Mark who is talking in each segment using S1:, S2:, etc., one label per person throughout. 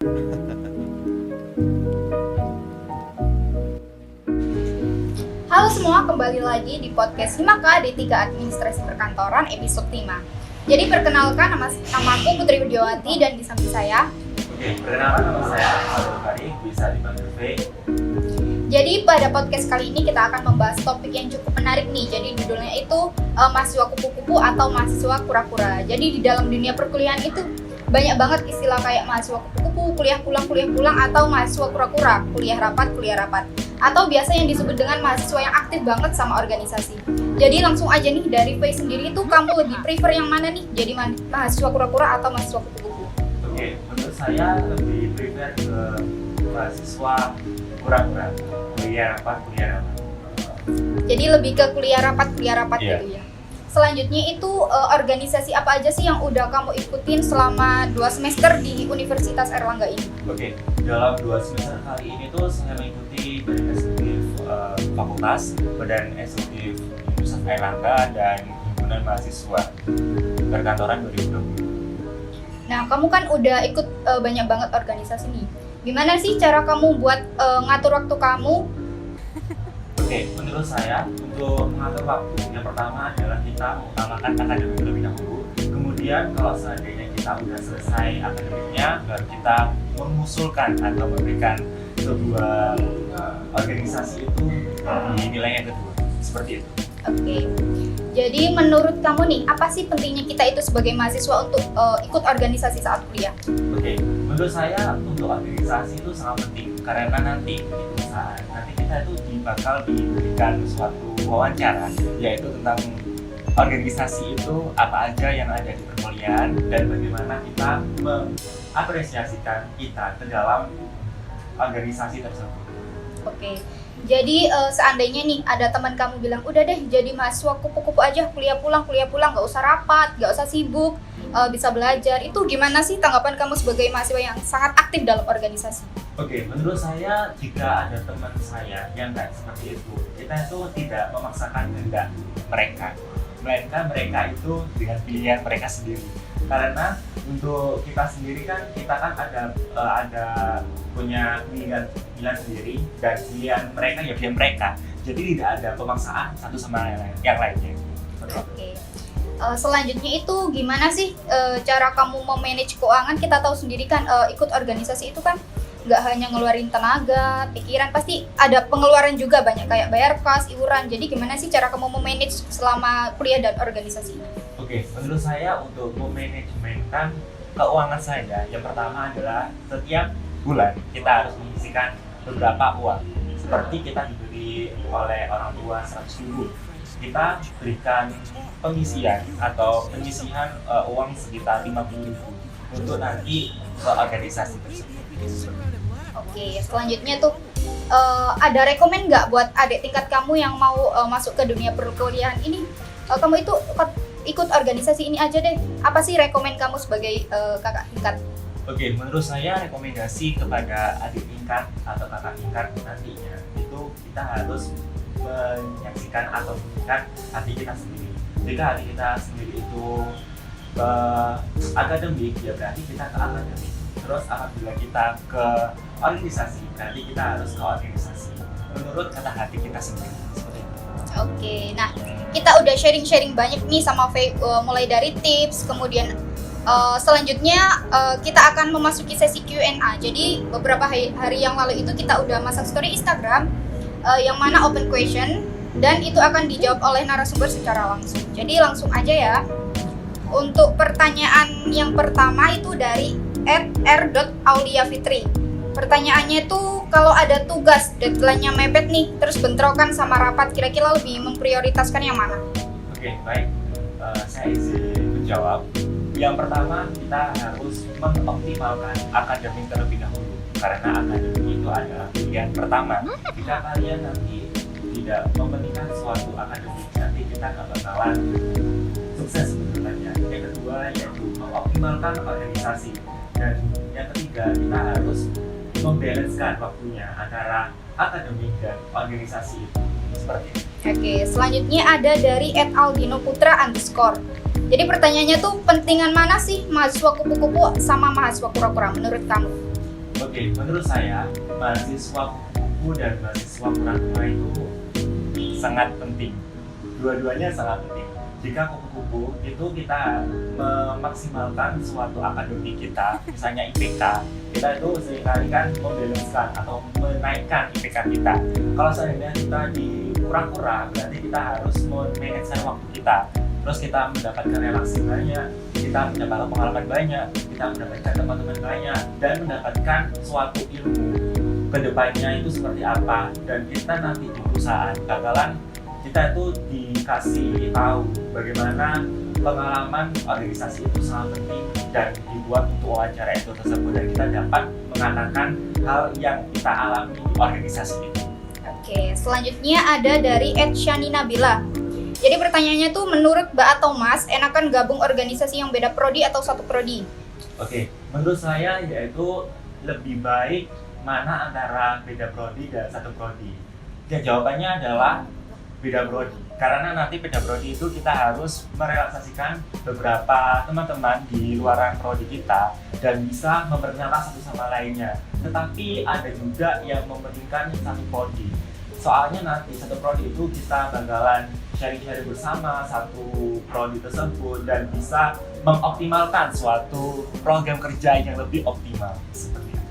S1: Halo semua, kembali lagi di podcast Himaka D3 Administrasi Perkantoran episode 5. Jadi perkenalkan, namaku Putri Widiawati dan di samping saya.
S2: Oke, perkenalkan nama saya Abdul Fari, bisa dipanggil V.
S1: Jadi pada podcast kali ini kita akan membahas topik yang cukup menarik nih. Jadi judulnya itu mahasiswa kupu-kupu atau mahasiswa kura-kura. Jadi di dalam dunia perkuliahan itu banyak banget istilah kayak mahasiswa kupu-kupu, kuliah pulang, atau mahasiswa kura-kura, kuliah rapat. Atau biasa yang disebut dengan mahasiswa yang aktif banget sama organisasi. Jadi langsung aja nih, dari Faye sendiri itu kamu lebih prefer yang mana nih? Jadi mahasiswa kura-kura atau mahasiswa kupu-kupu?
S2: Oke, menurut saya lebih prefer ke mahasiswa kura-kura, kuliah rapat.
S1: Jadi lebih ke kuliah rapat
S2: Iya.
S1: gitu ya. Selanjutnya itu organisasi apa aja sih yang udah kamu ikutin selama 2 semester di Universitas Airlangga ini?
S2: Oke, dalam 2 semester kali ini tuh saya mengikuti badan eksekutif fakultas, badan eksekutif Universitas Airlangga, dan himpunan mahasiswa perkantoran 2020.
S1: Nah, kamu kan udah ikut banyak banget organisasi nih. Gimana sih cara kamu buat ngatur waktu kamu?
S2: Oke, menurut saya untuk mengatur waktu, yang pertama adalah kita mengutamakan akademik terlebih dahulu. Kemudian kalau seandainya kita udah selesai akademiknya, baru kita mengusulkan atau memberikan sebuah organisasi itu di nilai yang kedua. Seperti itu.
S1: Oke. Jadi menurut kamu nih, apa sih pentingnya kita itu sebagai mahasiswa untuk ikut organisasi saat kuliah?
S2: Oke, menurut saya untuk organisasi itu sangat penting karena nanti kita itu bakal diberikan suatu wawancara, yaitu tentang organisasi itu apa aja yang ada di perkuliahan dan bagaimana kita mengapresiasikan kita ke dalam organisasi tersebut.
S1: Oke. Jadi seandainya nih ada teman kamu bilang, udah deh jadi mahasiswa kupu-kupu aja, kuliah pulang, nggak usah rapat, nggak usah sibuk, bisa belajar. Itu gimana sih tanggapan kamu sebagai mahasiswa yang sangat aktif dalam organisasi?
S2: Oke, menurut saya jika ada teman saya yang nggak seperti itu, kita itu tidak memaksakan kehendak mereka, melainkan mereka itu dengan pilihan mereka sendiri. Karena untuk kita sendiri kan kita kan ada punya pilihan sendiri, dan pilihan mereka ya pilihan mereka. Jadi tidak ada pemaksaan satu sama yang lainnya.
S1: Oke. Selanjutnya itu gimana sih cara kamu memanage keuangan? Kita tahu sendiri kan ikut organisasi itu kan nggak hanya ngeluarin tenaga, pikiran, pasti ada pengeluaran juga banyak kayak bayar kas, iuran. Jadi gimana sih cara kamu memanage selama kuliah dan organisasi ini?
S2: Oke, menurut saya untuk memanajemenkan keuangan saya, yang pertama adalah setiap bulan kita harus menyisihkan beberapa uang. Seperti kita diberi oleh orang tua 100.000, kita berikan penyisihan uang sekitar 50.000 untuk nanti ke organisasi tersebut.
S1: Oke, selanjutnya tuh ada rekomen nggak buat adik tingkat kamu yang mau masuk ke dunia perkuliahan ini? Kamu itu ikut organisasi ini aja deh. Apa sih rekomen kamu sebagai kakak tingkat?
S2: Oke, menurut saya rekomendasi kepada adik tingkat atau kakak tingkat nantinya itu kita harus menyaksikan atau memberikan hati kita sendiri. Jika hati kita sendiri itu akademik, ya berarti kita ke akademik. Terus apabila kita ke organisasi, berarti kita harus ke organisasi menurut kata hati kita sendiri. Seperti itu.
S1: Oke, nah kita udah sharing banyak nih sama Faye, mulai dari tips, kemudian selanjutnya kita akan memasuki sesi Q&A. Jadi beberapa hari yang lalu itu kita udah masang story Instagram yang mana open question, dan itu akan dijawab oleh narasumber secara langsung. Jadi langsung aja ya. Untuk pertanyaan yang pertama itu dari @r.auliafitri. Pertanyaannya tuh, kalau ada tugas deadline-nya mepet nih, terus bentrokan sama rapat, kira-kira lebih memprioritaskan yang mana?
S2: Oke, baik. Saya izin menjawab. Yang pertama, kita harus mengoptimalkan akademik terlebih dahulu, karena akademik itu adalah pilihan pertama. Jika kalian nanti tidak mementingkan suatu akademik, nanti kita nggak bakalan sukses sebenarnya. Yang kedua yaitu mengoptimalkan organisasi, dan yang ketiga kita harus membalancekan waktunya antara akademik dan organisasi itu. Seperti itu.
S1: Oke, selanjutnya ada dari @aldinoputra_. Jadi pertanyaannya tuh, pentingan mana sih mahasiswa kupu-kupu sama mahasiswa kura-kura menurut kamu?
S2: Oke, menurut saya mahasiswa kupu-kupu dan mahasiswa kura-kura itu sangat penting. Dua-duanya sangat penting. Jika kupu-kupu itu kita memaksimalkan suatu akademik kita, misalnya IPK, kita itu seringkali kan membalancekan atau menaikkan IPK kita. Kalau seandainya kita di kura-kura, berarti kita harus memanage waktu kita. Terus kita mendapatkan relasi banyak, kita mendapatkan pengalaman banyak, kita mendapatkan teman-teman banyak, dan mendapatkan suatu ilmu kedepannya itu seperti apa. Dan kita nanti di perusahaan bakalan kita itu dikasih tahu bagaimana pengalaman organisasi itu sangat penting dan dibuat untuk wawancara itu tersebut, dan kita dapat mengatakan hal yang kita alami di organisasi itu.
S1: Oke, selanjutnya ada dari Ed Shani Nabila. Jadi pertanyaannya tuh, menurut Mbak atau Mas, enakan gabung organisasi yang beda prodi atau satu prodi?
S2: Oke, menurut saya yaitu lebih baik mana antara beda prodi dan satu prodi. Ya, jawabannya adalah beda prodi. Karena nanti beda prodi itu kita harus merelaksasikan beberapa teman-teman di luaran prodi kita dan bisa memperkenalkan satu sama lainnya. Tetapi ada juga yang mementingkan satu prodi. Soalnya nanti satu prodi itu kita bakalan sharing-sharing bersama satu prodi tersebut dan bisa mengoptimalkan suatu program kerja yang lebih optimal seperti itu.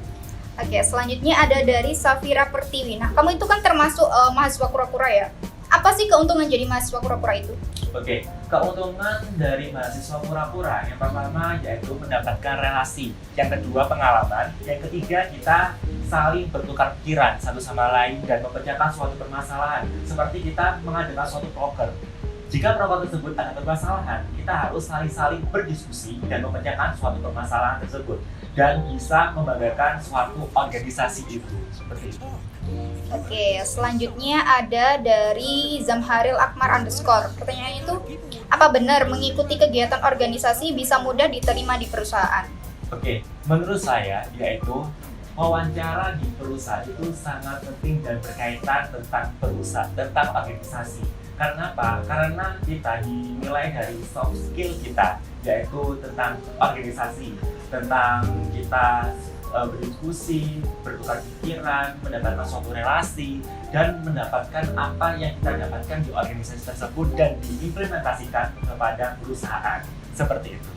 S1: Oke, selanjutnya ada dari Safira Pertiwi. Nah, kamu itu kan termasuk mahasiswa kura-kura ya? Apa sih keuntungan jadi mahasiswa kura-kura itu?
S2: Oke, keuntungan dari mahasiswa kura-kura yang pertama yaitu mendapatkan relasi, yang kedua pengalaman, yang ketiga kita saling bertukar pikiran satu sama lain dan memecahkan suatu permasalahan, seperti kita mengadakan suatu proker. Jika proker tersebut ada permasalahan, kita harus saling berdiskusi dan memecahkan suatu permasalahan tersebut dan bisa membanggakan suatu organisasi itu, seperti itu.
S1: Oke, selanjutnya ada dari Zamharil Akmar _ Pertanyaannya itu, apa benar mengikuti kegiatan organisasi bisa mudah diterima di perusahaan?
S2: Oke, menurut saya yaitu wawancara di perusahaan itu sangat penting dan berkaitan tentang perusahaan, tentang organisasi. Karena apa? Karena kita dinilai dari soft skill kita, yaitu tentang organisasi, tentang kita berdiskusi, bertukar pikiran, mendapatkan suatu relasi, dan mendapatkan apa yang kita dapatkan di organisasi tersebut dan diimplementasikan kepada perusahaan. Seperti itu.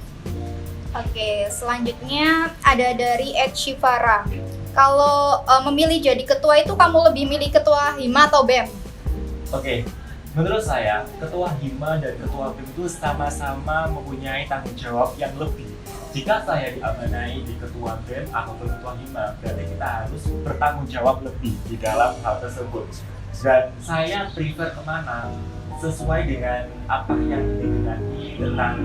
S1: Oke, selanjutnya ada dari Ed Shivara. Kalau memilih jadi ketua itu, kamu lebih milih ketua Hima atau BEM?
S2: Oke, menurut saya, ketua Hima dan ketua BEM itu sama-sama mempunyai tanggung jawab yang lebih. Jika saya diamanai di ketua BEM ataupun ketua Hima, berarti kita harus bertanggung jawab lebih di dalam hal tersebut. Dan saya prefer kemana? Sesuai dengan apa yang digendaki tentang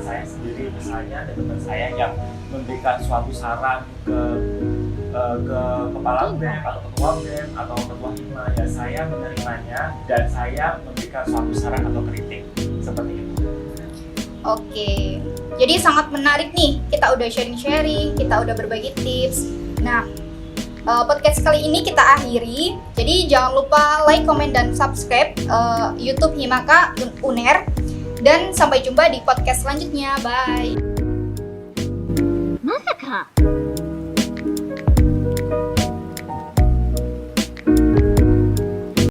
S2: saya sendiri, misalnya ada teman saya yang memberikan suatu saran ke kepala BEM atau ketua BEM atau ketua Hima, ya saya menerimanya dan saya memberikan suatu saran atau kritik seperti itu.
S1: Oke, jadi sangat menarik nih. Kita udah sharing-sharing, kita udah berbagi tips. Nah, podcast kali ini kita akhiri. Jadi jangan lupa like, comment, dan subscribe YouTube Himaka UNER. Dan sampai jumpa di podcast selanjutnya. Bye.